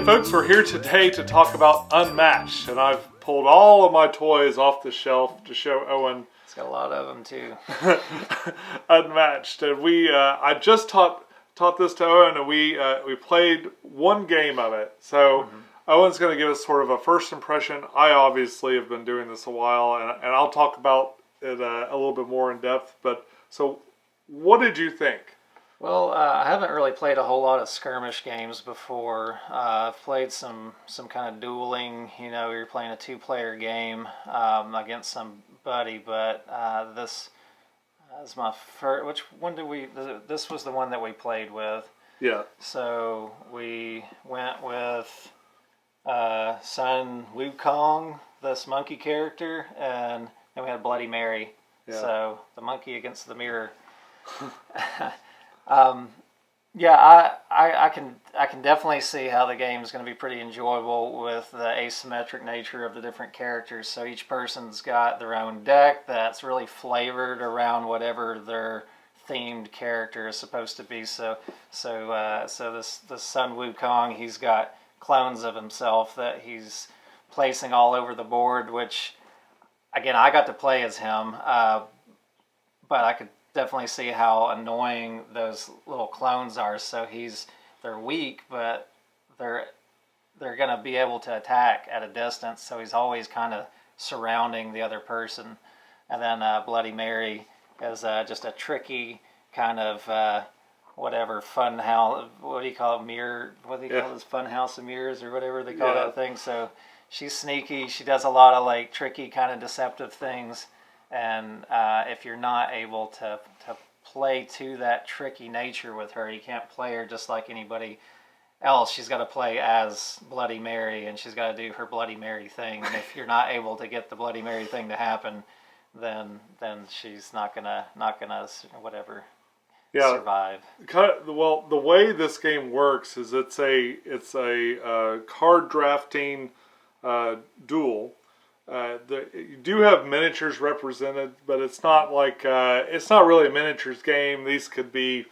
Hey folks, we're here today to talk about Unmatched, and I've pulled all of my toys off the shelf to show Owen. It's got a lot of them too. Unmatched, and I just taught this to Owen, and we played one game of it. So Owen's going to give us sort of a first impression. I obviously have been doing this a while, and I'll talk about it a little bit more in depth. But so, what did you think? Well, I haven't really played a whole lot of skirmish games before. I've played some kind of dueling. You know, you're playing a two-player game against somebody, but this is my first. Which one did we? This was the one that we played with. Yeah. So we went with Sun Wukong, this monkey character, and then we had Bloody Mary. Yeah. So the monkey against the mirror. Yeah, I can definitely see how the game is going to be pretty enjoyable with the asymmetric nature of the different characters. So each person's got their own deck that's really flavored around whatever their themed character is supposed to be. So this Sun Wukong, he's got clones of himself that he's placing all over the board. Which, again, I got to play as him, but I could definitely see how annoying those little clones are. So they're weak, but they're going to be able to attack at a distance. So he's always kind of surrounding the other person. And then Bloody Mary is just a tricky kind of whatever fun house. What do you call it? Mirror? What do you call this? Fun house of mirrors or whatever they call that thing. So she's sneaky. She does a lot of like tricky kind of deceptive things. And if you're not able to play to that tricky nature with her, you can't play her just like anybody else. She's got to play as Bloody Mary, and she's got to do her Bloody Mary thing. And if you're not able to get the Bloody Mary thing to happen, then she's not gonna whatever survive. Well, the way this game works is it's a card drafting duel. You do have miniatures represented, but it's not like it's not really a miniatures game. These could be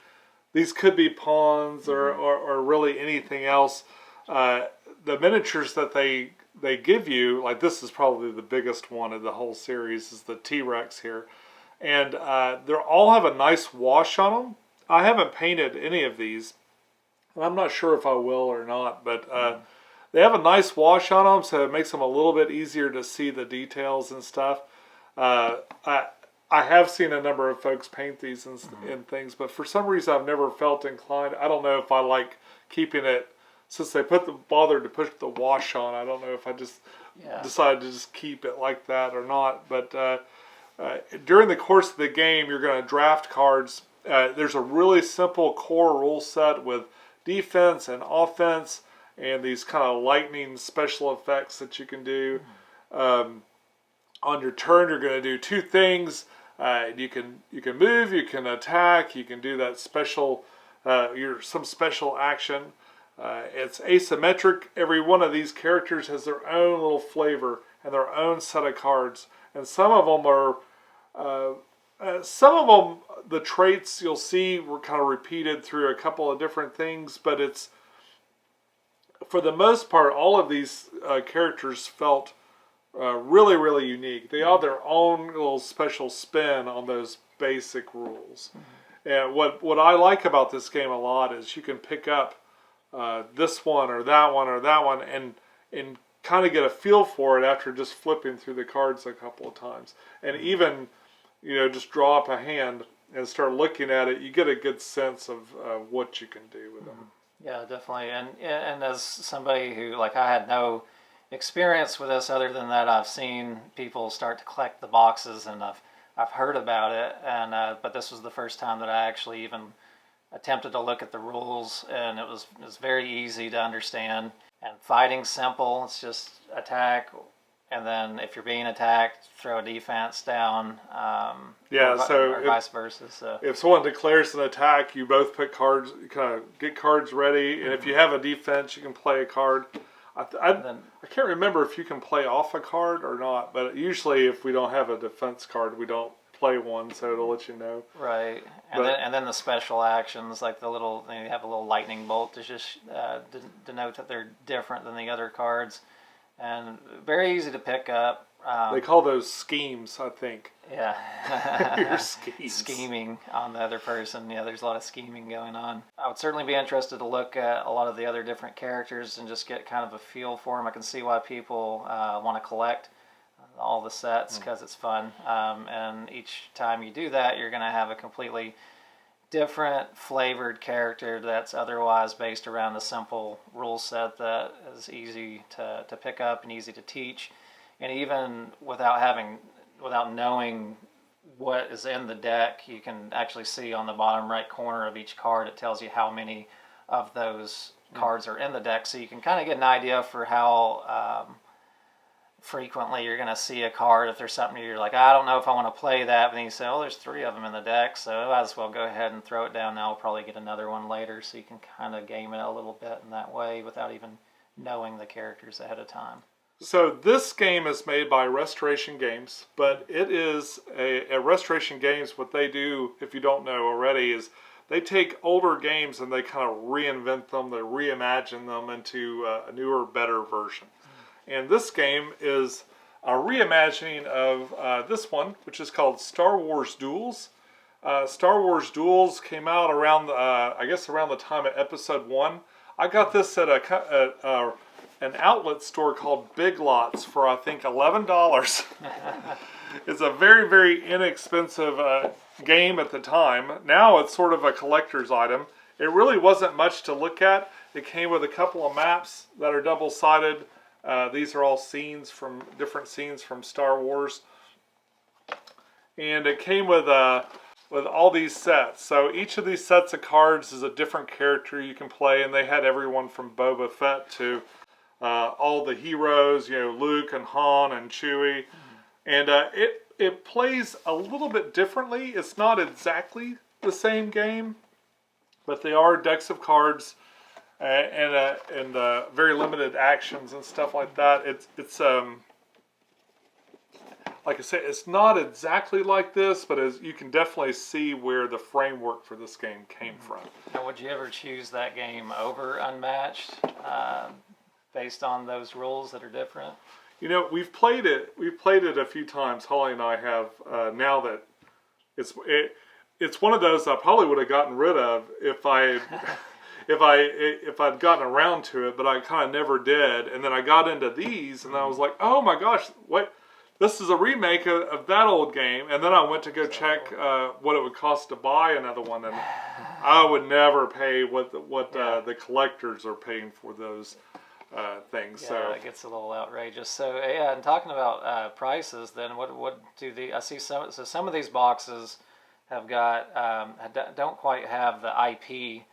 pawns or really anything else. The miniatures that they give you, like this is probably the biggest one of the whole series, is the T-Rex here, and they all have a nice wash on them. I haven't painted any of these, and I'm not sure if I will or not, but. They have a nice wash on them, so it makes them a little bit easier to see the details and stuff. I have seen a number of folks paint these and things, but for some reason I've never felt inclined. I don't know if I like keeping it, since they bothered to put the wash on. I don't know if I just decided to just keep it like that or not. But during the course of the game, you're going to draft cards. There's a really simple core rule set with defense and offense, and these kind of lightning special effects that you can do. On your turn, you're going to do two things. You can move, you can attack, you can do that special, some special action. It's asymmetric. Every one of these characters has their own little flavor and their own set of cards. And some of them the traits you'll see were kind of repeated through a couple of different things, but it's, for the most part, all of these characters felt really, really unique. They have their own little special spin on those basic rules. And what I like about this game a lot is you can pick up this one or that one and kind of get a feel for it after just flipping through the cards a couple of times. And even, just draw up a hand and start looking at it, you get a good sense of what you can do with them. Yeah, definitely. And as somebody who, like, I had no experience with this other than that I've seen people start to collect the boxes, and I've heard about it, and but this was the first time that I actually even attempted to look at the rules, and it was very easy to understand. And fighting's simple. It's just attack, and then if you're being attacked, throw a defense down. Or vice versa. So if someone declares an attack, you both put cards, kind of get cards ready, and if you have a defense, you can play a card. I can't remember if you can play off a card or not, but usually if we don't have a defense card, we don't play one, so it'll let you know. Right, and then the special actions, like the little, they have a little lightning bolt to just denote that they're different than the other cards, and very easy to pick up. They call those schemes, I think. Yeah. Your schemes. Scheming on the other person. Yeah, there's a lot of scheming going on. I would certainly be interested to look at a lot of the other different characters and just get kind of a feel for them. I can see why people want to collect all the sets because it's fun. And each time you do that, you're going to have a completely different flavored character that's otherwise based around a simple rule set that is easy to pick up and easy to teach. And even without knowing what is in the deck, you can actually see on the bottom right corner of each card, it tells you how many of those cards are in the deck. So you can kind of get an idea for how frequently you're going to see a card. If there's something you're like, I don't know if I want to play that, but then you say, oh, there's 3 of them in the deck, so I might as well go ahead and throw it down now. I'll probably get another one later, so you can kind of game it a little bit in that way without even knowing the characters ahead of time. So this game is made by Restoration Games, but it is a Restoration Games. What they do, if you don't know already, is they take older games and they kind of reinvent them, they reimagine them into a newer, better version. And this game is a reimagining of this one, which is called Star Wars Duels. Star Wars Duels came out around, I guess, around the time of Episode 1. I got this at an outlet store called Big Lots for, I think, $11. It's a very, very inexpensive game at the time. Now it's sort of a collector's item. It really wasn't much to look at. It came with a couple of maps that are double-sided. These are all different scenes from Star Wars. And it came with all these sets. So each of these sets of cards is a different character you can play, and they had everyone from Boba Fett to all the heroes, Luke and Han and Chewie. And it plays a little bit differently. It's not exactly the same game, but they are decks of cards and very limited actions and stuff like that. It's like I said, it's not exactly like this, but as you can definitely see where the framework for this game came from. Now, would you ever choose that game over Unmatched based on those rules that are different? We've played it. We've played it a few times. Holly and I have. Now that it's one of those I probably would have gotten rid of if I'd gotten around to it, but I kind of never did. And then I got into these, and I was like, oh my gosh, what? This is a remake of that old game. And then I went to go check what it would cost to buy another one, and I would never pay what the collectors are paying for those things. Yeah, so it gets a little outrageous. So yeah, and talking about prices, then what do I see some of these boxes have got don't quite have the IP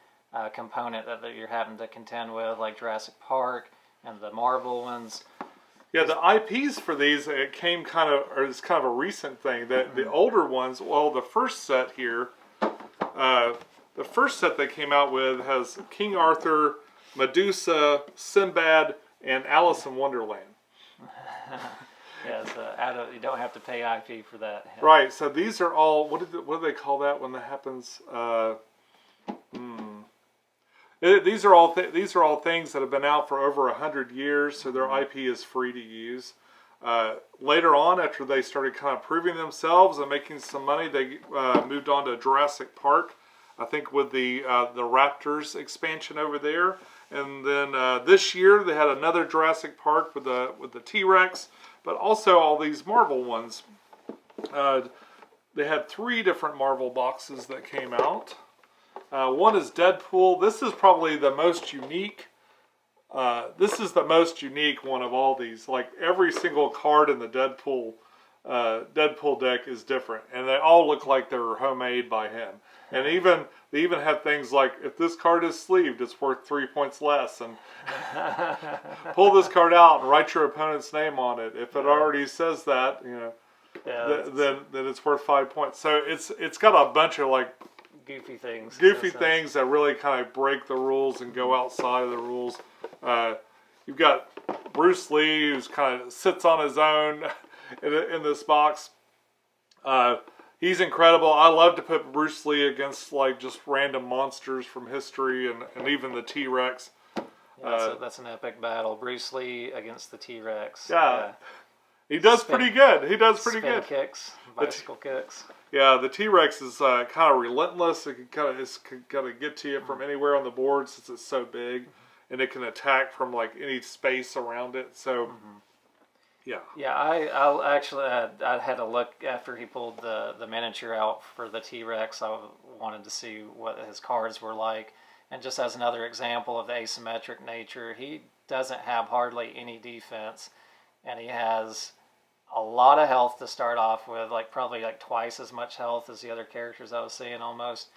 component that you're having to contend with, like Jurassic Park and the Marvel ones. Yeah, the IPs for these, it's kind of a recent thing. The older ones, well, the first set here, the first set they came out with has King Arthur, Medusa, Sinbad, and Alice in Wonderland. Yeah, so you don't have to pay IP for that. Right. So these are all what do they call that when that happens? These are all things that have been out for over 100 years, so their IP is free to use. Later on, after they started kind of proving themselves and making some money, they moved on to Jurassic Park. I think with the Raptors expansion over there, and then this year they had another Jurassic Park with the T-Rex, but also all these Marvel ones. They had 3 different Marvel boxes that came out. One is Deadpool. This is probably the most unique. This is the most unique one of all these. Like every single card in the Deadpool deck is different, and they all look like they were homemade by him. And they even have things like, if this card is sleeved, it's worth 3 points less, and pull this card out and write your opponent's name on it. If it already says that, then it's worth 5 points. So it's got a bunch of like goofy things that really kind of break the rules and go outside of the rules. You've got Bruce Lee, who's kind of sits on his own in this box. He's incredible. I love to put Bruce Lee against like just random monsters from history and even the T-Rex. Yeah, that's an epic battle. Bruce Lee against the T-Rex. Yeah. He does pretty good. He does pretty Spin good. kicks, bicycle kicks. Yeah, the T-Rex is kind of relentless. It can kind of get to you from anywhere on the board since it's so big, and it can attack from like any space around it. So, yeah. Yeah, I actually I had a look after he pulled the miniature out for the T-Rex. I wanted to see what his cards were like, and just as another example of the asymmetric nature, he doesn't have hardly any defense, and he has a lot of health to start off with, like probably like twice as much health as the other characters I was seeing almost.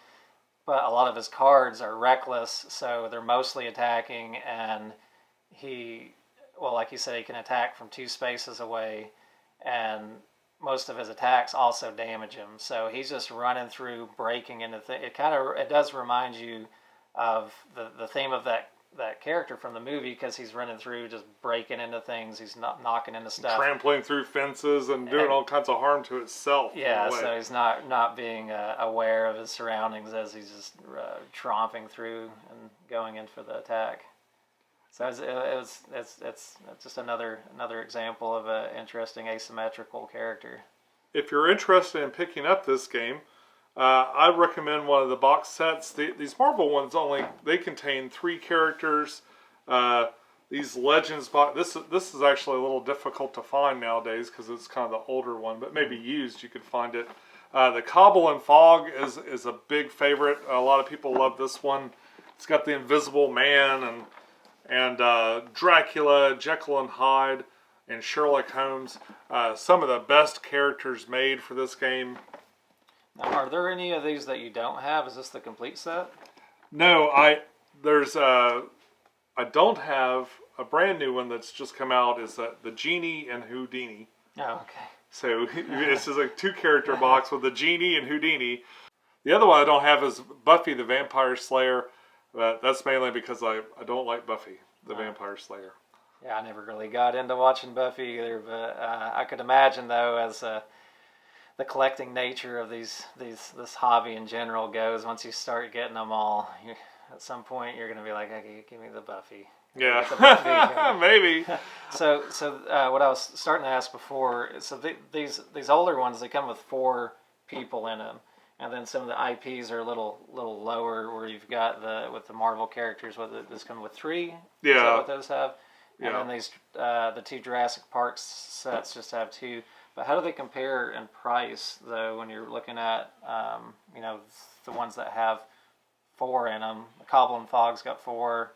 But a lot of his cards are reckless, so they're mostly attacking, and well, like you said, he can attack from 2 spaces away, and most of his attacks also damage him. So he's just running through, breaking into things. It does remind you of the theme of that character from the movie, because he's running through, just breaking into things. He's not knocking into stuff, trampling through fences and doing all kinds of harm to itself. Yeah, so he's not being aware of his surroundings as he's just tromping through and going in for the attack. So it's just another example of an interesting asymmetrical character. If you're interested in picking up this game, I recommend one of the box sets. These Marvel ones they contain 3 characters. These Legends box. This is actually a little difficult to find nowadays because it's kind of the older one, but maybe used you could find it. The Cobble and Fog is a big favorite. A lot of people love this one. It's got the Invisible Man and Dracula, Jekyll and Hyde, and Sherlock Holmes. Some of the best characters made for this game. Now, are there any of these that you don't have? Is this the complete set? No, I don't have a brand new one that's just come out. Is the Genie and Houdini. Oh, okay. So this is a 2-character box with the Genie and Houdini. The other one I don't have is Buffy the Vampire Slayer. That's mainly because I don't like Buffy the Vampire Slayer. Yeah, I never really got into watching Buffy either, but I could imagine though, as the collecting nature of this hobby in general goes, once you start getting them all, at some point you're going to be like, okay, give me the Buffy. Yeah, Buffy. Maybe. So what I was starting to ask before, so these older ones, they come with 4 people in them. And then some of the IPs are a little lower, where you've got with the Marvel characters. This come with 3? Yeah. Is that what those have? And yeah. then these the 2 Jurassic Park sets just have 2. But how do they compare in price, though, when you're looking at the ones that have 4 in them? The Cobble and Fog's got 4.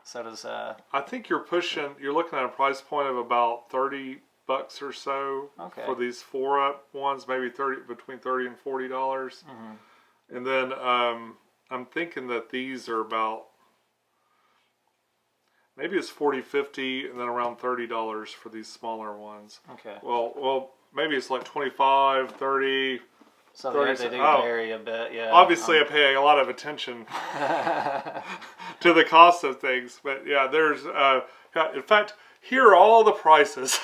So does. I think you're looking at a price point of about $30 or so for these 4-up ones, maybe between $30 and $40. Mm-hmm. And then I'm thinking that these are about, maybe it's $40, $50, and then around $30 for these smaller ones. Okay. Well, maybe it's like $25, $30. So they do vary a bit, yeah. Obviously, I pay a lot of attention to the cost of things, but yeah, there's. In fact, here are all the prices.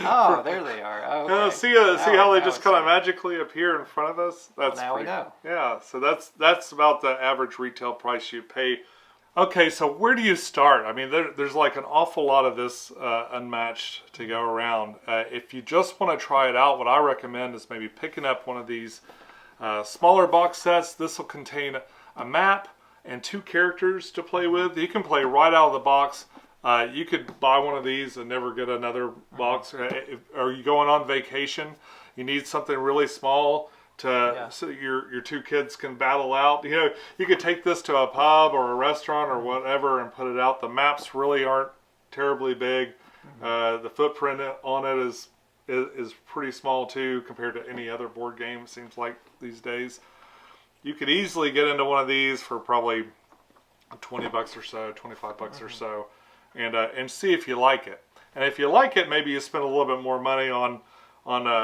Oh, there they are. Oh, okay. See how they just kind of magically appear in front of us? That's now we know. Yeah, so that's about the average retail price you pay. Okay, so where do you start? I mean, there's like an awful lot of this Unmatched to go around. If you just want to try it out, what I recommend is maybe picking up one of these smaller box sets. This will contain a map and 2 characters to play with. You can play right out of the box. You could buy one of these and never get another box. Are you going on vacation? You need something really small so your 2 kids can battle out. You could take this to a pub or a restaurant or whatever and put it out. The maps really aren't terribly big. The footprint on it is pretty small too compared to any other board game, it seems like these days. You could easily get into one of these for probably $20 or so, $25 or so, and see if you like it. And if you like it, maybe you spend a little bit more money on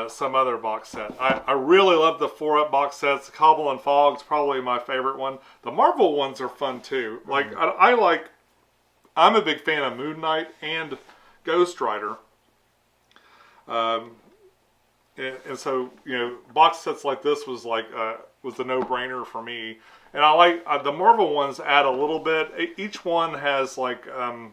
some other box set. I really love the 4-up box sets. Cobble and Fog's probably my favorite one. The Marvel ones are fun too. Like I'm a big fan of Moon Knight and Ghost Rider. and so box sets like this was was a no-brainer for me. And I like the Marvel ones. Add a little bit. Each one has they'll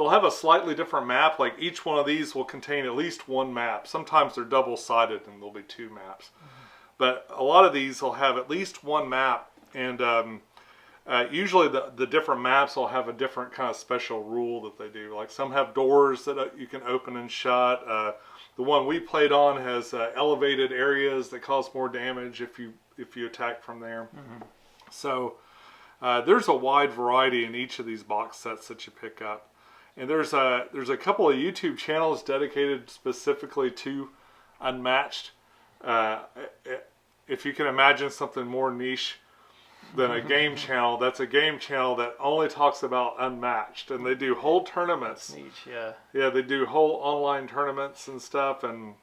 have a slightly different map. Like each one of these will contain at least one map. Sometimes they're double-sided and there'll be two maps. But a lot of these will have at least one map, and usually the different maps will have a different kind of special rule that they do. Like some have doors that you can open and shut. The one we played on has elevated areas that cause more damage if you attack from there. Mm-hmm. So there's a wide variety in each of these box sets that you pick up. And there's a couple of YouTube channels dedicated specifically to Unmatched. If you can imagine something more niche than a game channel, that's a game channel that only talks about Unmatched, and they do whole tournaments. That's niche, yeah. Yeah, they do whole online tournaments and stuff, and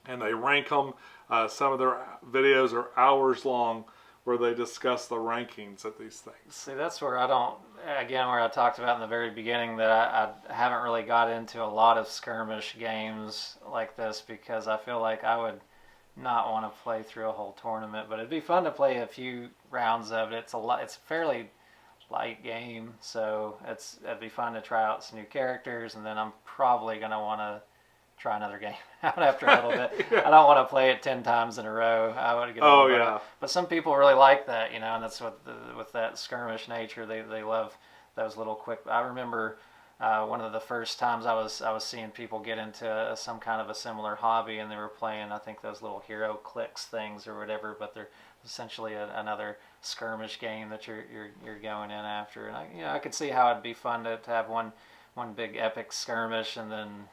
they rank them. Some of their videos are hours long, where they discuss the rankings of these things. See, that's where I don't, again, where I talked about in the very beginning that I haven't really got into a lot of skirmish games like this, because I feel like I would not want to play through a whole tournament, but it'd be fun to play a few rounds of it. It's a fairly light game, so it'd be fun to try out some new characters, and then I'm probably going to want to try another game out after a little bit. Yeah. I don't want to play it 10 times in a row. I would get But some people really like that, and that's what with that skirmish nature, they love those little quick. I remember one of the first times I was seeing people get into some kind of a similar hobby, and they were playing, I think, those little hero clicks things or whatever, but they're essentially another skirmish game that you're going in after. And I could see how it'd be fun to have one big epic skirmish and then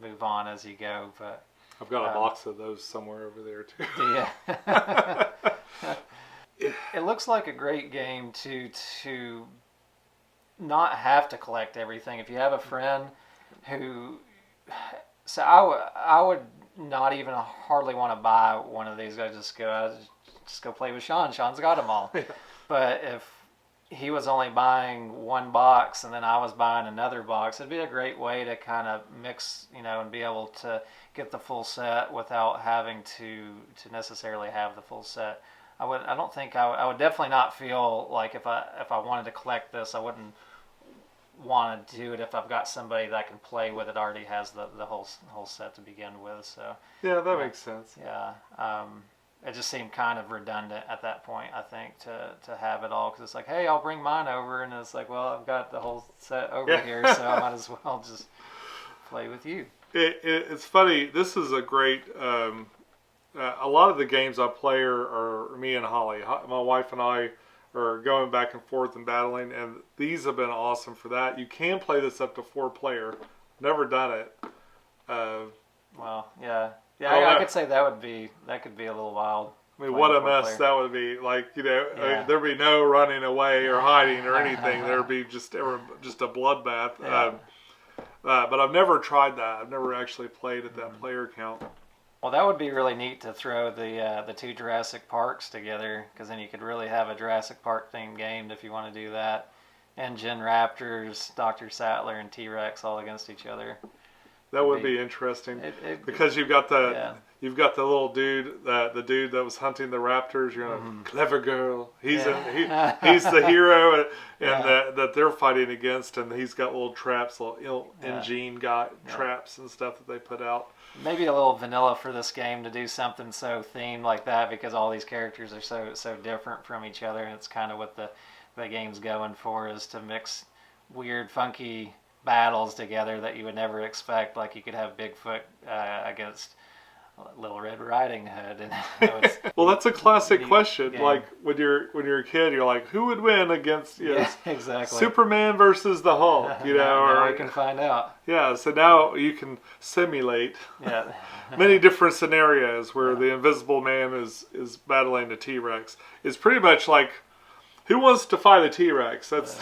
move on as you go. But I've got a box of those somewhere over there too. Yeah. It looks like a great game to not have to collect everything. If you have a friend who, so I would not even hardly want to buy one of these. I just go play with Sean. Sean's got them all. Yeah. But if he was only buying one box and then I was buying another box, it'd be a great way to kind of mix, and be able to get the full set without having to necessarily have the full set. I would definitely not feel like if I wanted to collect this, I wouldn't want to do it if I've got somebody that I can play with that already has the whole set to begin with. So yeah, that makes sense. Yeah. It just seemed kind of redundant at that point, I think, to have it all, because it's like, hey, I'll bring mine over, and it's like, well, I've got the whole set over here, so I might as well just play with you. It's funny. This is a great. A lot of the games I play are me and Holly. My wife and I are going back and forth and battling, and these have been awesome for that. You can play this up to 4-player. Never done it. Well, yeah. Yeah, I could say that could be a little wild. I mean, what a mess that would be. Like, there'd be no running away or hiding or anything. There'd be just a bloodbath. Yeah. But I've never tried that. I've never actually played at that player count. Well, that would be really neat to throw the two Jurassic Parks together, because then you could really have a Jurassic Park themed game if you want to do that. And Gen Raptors, Dr. Sattler, and T-Rex all against each other. That would be interesting, because you've got the little dude, the dude that was hunting the raptors. Clever girl. He's the hero, and that they're fighting against, and he's got little traps, little Engine traps and stuff that they put out. Maybe a little vanilla for this game to do something so themed like that, because all these characters are so different from each other, and it's kind of what the game's going for, is to mix weird, funky battles together that you would never expect. Like you could have Bigfoot against Little Red Riding Hood. And well, that's a classic question. Game. Like when you're a kid, you're like, who would win against exactly Superman versus the Hulk? Now we can find out. Yeah, so now you can simulate many different scenarios where the Invisible Man is battling a T-Rex. It's pretty much like, who wants to fight a T-Rex? That's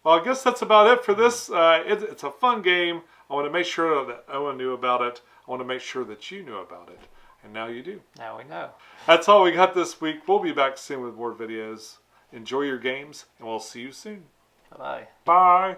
well, I guess that's about it for this. It's a fun game. I want to make sure that Owen knew about it. I want to make sure that you knew about it. And now you do. Now we know. That's all we got this week. We'll be back soon with more videos. Enjoy your games, and we'll see you soon. Bye. Bye.